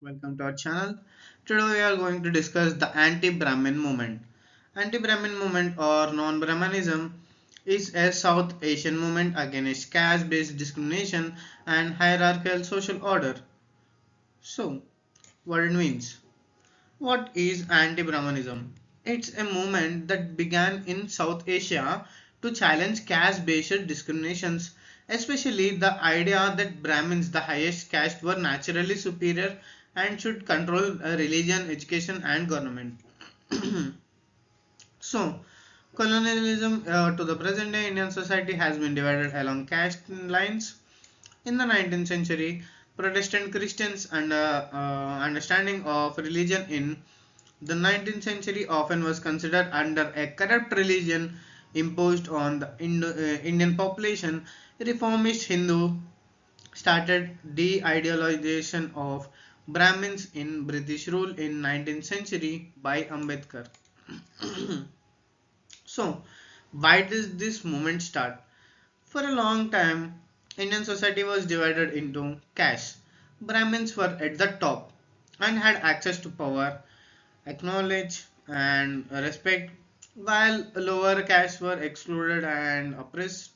Welcome to our channel. Today we are going to discuss the Anti-Brahmin movement. Anti-Brahmin movement or non-Brahminism is a South Asian movement against caste-based discrimination and hierarchical social order. So, what it means? What is Anti-Brahminism? It's a movement that began in South Asia to challenge caste-based discriminations, especially the idea that Brahmins, the highest caste, were naturally superior and should control religion, education, and government. So, colonialism to the present day Indian society has been divided along caste lines. In the 19th century, Protestant Christians and understanding of religion in the 19th century often was considered under a corrupt religion imposed on the Indian population. Reformist Hindu started de-idealization of Brahmins in British rule in 19th century by Ambedkar. So, why does this movement start? For a long time, Indian society was divided into castes. Brahmins were at the top and had access to power, acknowledge and respect, while lower castes were excluded and oppressed.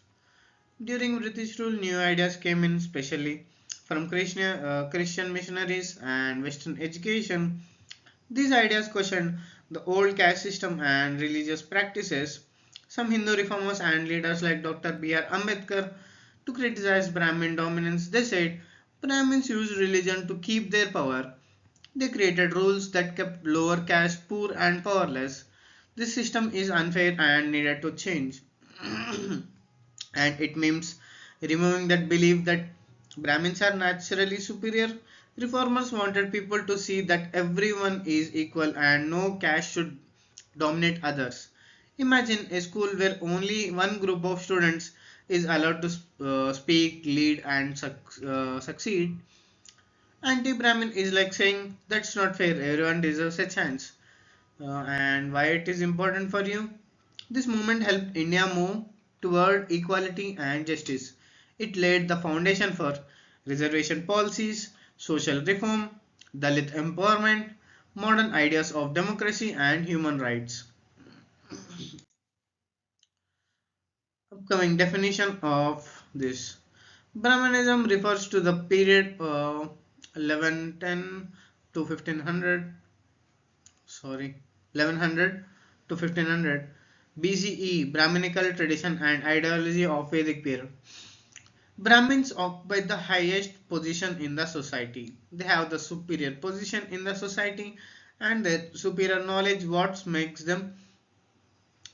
During British rule, new ideas came in, especially from Christian missionaries and Western education. These ideas questioned the old caste system and religious practices. Some Hindu reformers and leaders like Dr. B.R. Ambedkar to criticize Brahmin dominance. They said Brahmins used religion to keep their power. They created rules that kept lower caste poor and powerless. This system is unfair and needed to change. And it means removing that belief that Brahmins are naturally superior. Reformers wanted people to see that everyone is equal and no caste should dominate others. Imagine a school where only one group of students is allowed to speak, lead, and succeed. Anti-Brahmin is like saying that's not fair, everyone deserves a chance. And why it is important for you? This movement helped India move toward equality and justice. It laid the foundation for reservation policies, social reform, Dalit empowerment, modern ideas of democracy and human rights. Upcoming definition of this. Brahmanism refers to the period 1110 to 1500, sorry, 1100 to 1500 BCE, Brahminical tradition and ideology of Vedic period. Brahmins occupy the highest position in the society. They have the superior position in the society and their superior knowledge. What makes them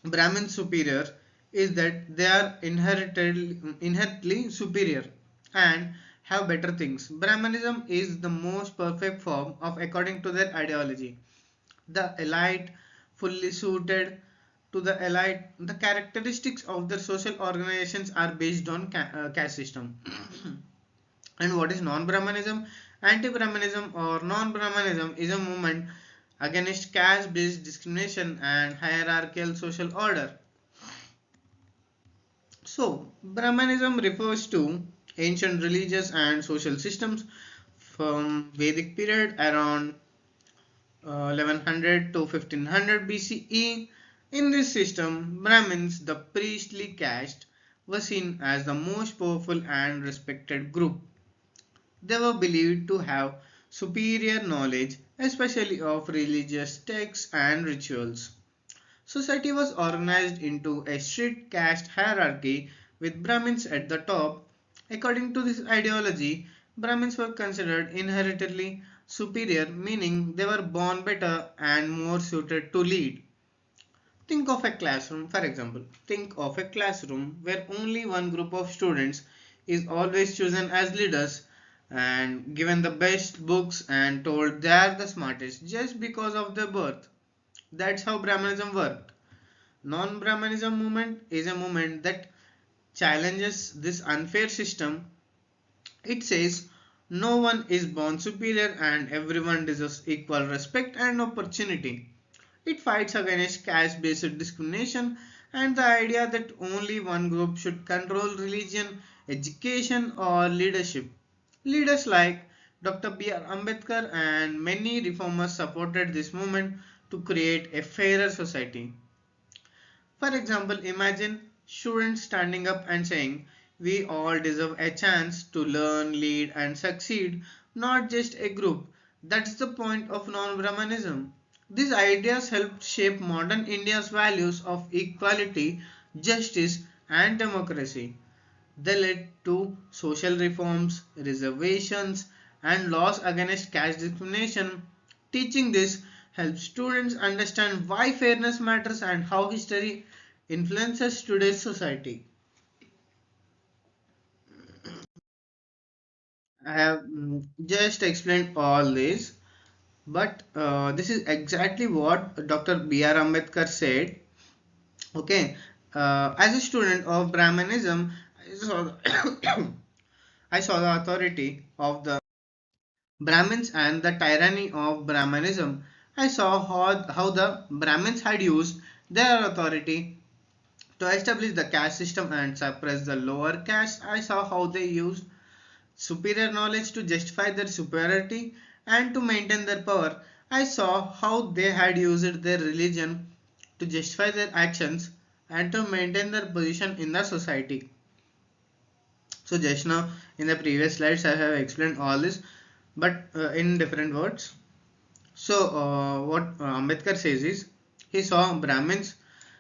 Brahmin superior is that they are inherently superior and have better things. Brahmanism is the most perfect form of according to their ideology. The elite fully suited to the elite. The characteristics of their social organizations are based on caste system. And what is non-Brahmanism? Anti-Brahmanism or non-Brahmanism is a movement against caste-based discrimination and hierarchical social order. So, Brahmanism refers to ancient religious and social systems from Vedic period around 1100 to 1500 BCE. In this system, Brahmins, the priestly caste, were seen as the most powerful and respected group. They were believed to have superior knowledge, especially of religious texts and rituals. Society was organized into a strict caste hierarchy with Brahmins at the top. According to this ideology, Brahmins were considered inherently superior, meaning they were born better and more suited to lead. Think of a classroom, for example. Think of a classroom where only one group of students is always chosen as leaders and given the best books and told they are the smartest just because of their birth. That's how Brahmanism worked. Non-Brahmanism movement is a movement that challenges this unfair system. It says no one is born superior and everyone deserves equal respect and opportunity. It fights against caste-based discrimination and the idea that only one group should control religion, education or leadership. Leaders like Dr. B.R. Ambedkar and many reformers supported this movement to create a fairer society. For example, imagine students standing up and saying, "We all deserve a chance to learn, lead, and succeed, not just a group." That's the point of non-Brahmanism. These ideas helped shape modern India's values of equality, justice, and democracy. They led to social reforms, reservations, and laws against caste discrimination. Teaching this helps students understand why fairness matters and how history influences today's society. I have just explained all this, but this is exactly what Dr. B.R. Ambedkar said. Okay, as a student of Brahmanism, I saw I saw the authority of the Brahmins and the tyranny of Brahmanism. I saw how the Brahmins had used their authority to establish the caste system and suppress the lower caste. I saw how they used superior knowledge to justify their superiority and to maintain their power. I saw how they had used their religion to justify their actions and to maintain their position in the society. So just now in the previous slides I have explained all this, but in different words. So what Ambedkar says is he saw Brahmins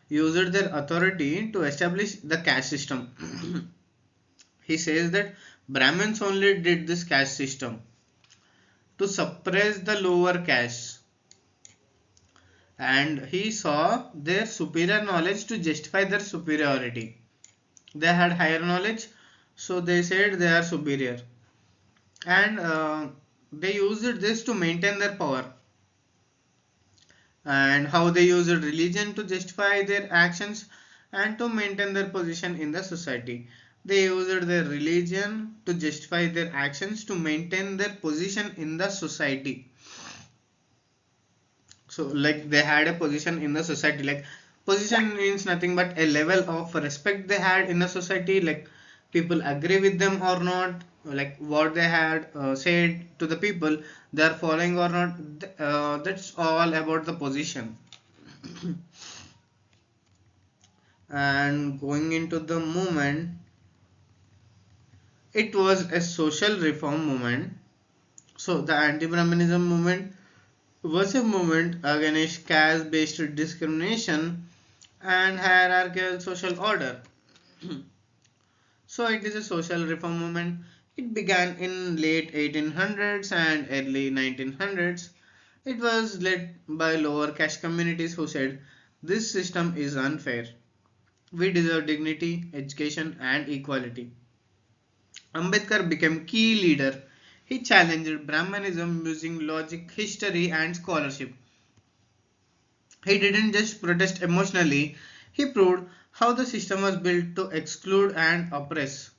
used their authority to establish the caste system. He says that Brahmins only did this caste system to suppress the lower caste, and he saw their superior knowledge to justify their superiority. They had higher knowledge, so they said they are superior, and they used this to maintain their power. And how they used religion to justify their actions and to maintain their position in the society. They used their religion to justify their actions to maintain their position in the society. So like they had a position in the society, like position means nothing but a level of respect they had in the society, like people agree with them or not, like what they had said to the people they are following or not. That's all about the position. And going into the movement, it was a social reform movement. So the anti-Brahminism movement was a movement against caste-based discrimination and hierarchical social order. So it is a social reform movement. It began in late 1800s and early 1900s. It was led by lower caste communities who said this system is unfair. We deserve dignity, education, and equality. Ambedkar became key leader. He challenged Brahmanism using logic, history, and scholarship. He didn't just protest emotionally, he proved how the system was built to exclude and oppress.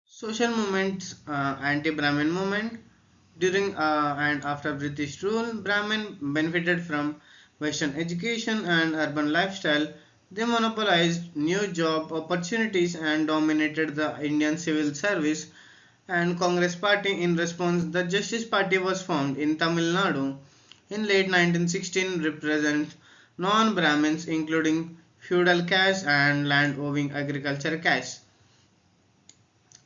Social movements, anti-Brahmin movement. During and after British rule, Brahmin benefited from Western education and urban lifestyle. They monopolized new job opportunities and dominated the Indian civil service and Congress party. In response, the Justice Party was formed in Tamil Nadu in late 1916, represent non-Brahmins including feudal caste and land-owning agriculture caste.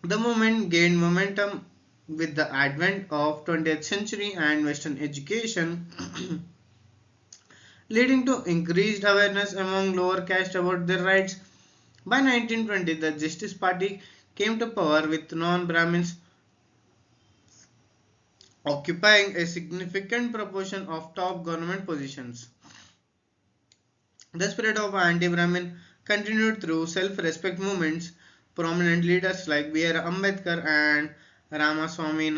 The movement gained momentum with the advent of 20th century and Western education, leading to increased awareness among lower caste about their rights. By 1920, the Justice Party came to power with non-Brahmins occupying a significant proportion of top government positions. The spirit of anti-Brahmin continued through self-respect movements. Prominent leaders like B.R. Ambedkar and Ramasamy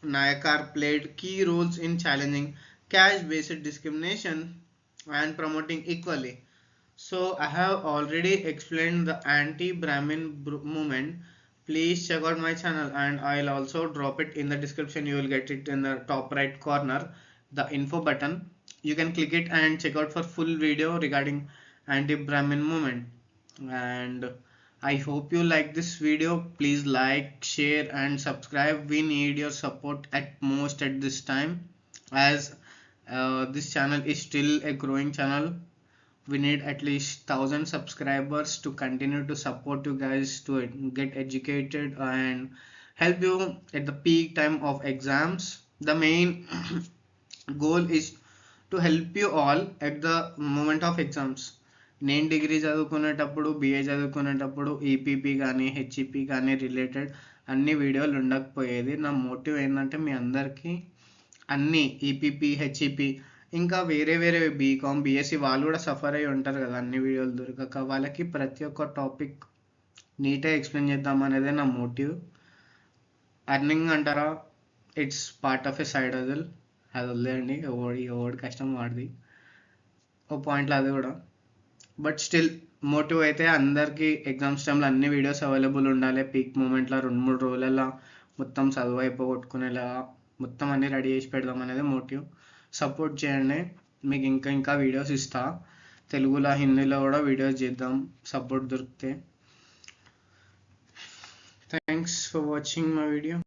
Nayakar played key roles in challenging caste-based discrimination and promoting equality. So I have already explained the anti-Brahmin movement. Please check out my channel and I'll also drop it in the description. You will get it in the top right corner, the info button. You can click it and check out for full video regarding anti-Brahmin movement. And I hope you like this video. Please like, share and subscribe. We need your support at most at this time, as this channel is still a growing channel. We need at least 1,000 subscribers to continue to support you guys to get educated and help you at the peak time of exams. The main goal is to help you all at the moment of exams. నేను degree చదువుకునేటప్పుడు, BA చదువుకునేటప్పుడు EPP కానీ HEP కానీ related అన్ని వీడియోలు ఉండకపోయేది. నా motive ఏంటంటే మీ అందరికీ అన్ని ఈపీపీ హెచ్ఈపీ ఇంకా వేరే వేరే బీకామ్ బీఎస్సీ వాళ్ళు కూడా సఫర్ అయ్యి ఉంటారు కదా అన్ని వీడియోలు దొరకక, వాళ్ళకి ప్రతి ఒక్క టాపిక్ నీట్గా ఎక్స్ప్లెయిన్ చేద్దాం అనేదే నా మోటివ్. అర్నింగ్ అంటారా, it's part of a side హజిల్. అది వదిలేయండి, ఎవడి కష్టం వాడిది, ఓ పాయింట్లో అది కూడా. బట్ స్టిల్ మోటివ్ అయితే అందరికీ ఎగ్జామ్స్ టైంలో అన్ని వీడియోస్ అవైలబుల్ ఉండాలి. పీక్ మూమెంట్లో 2-3 రోజులలో మొత్తం చదువు అయిపోగొట్టుకునేలా మొత్తం అన్నీ రెడీ చేసి పెడదాం అనేది మోటివ్. సపోర్ట్ చేయండి, మీకు ఇంకా వీడియోస్ ఇస్తా. తెలుగులో హిందీలో కూడా వీడియోస్ చేద్దాం సపోర్ట్ దొరికితే. Thanks for watching my video.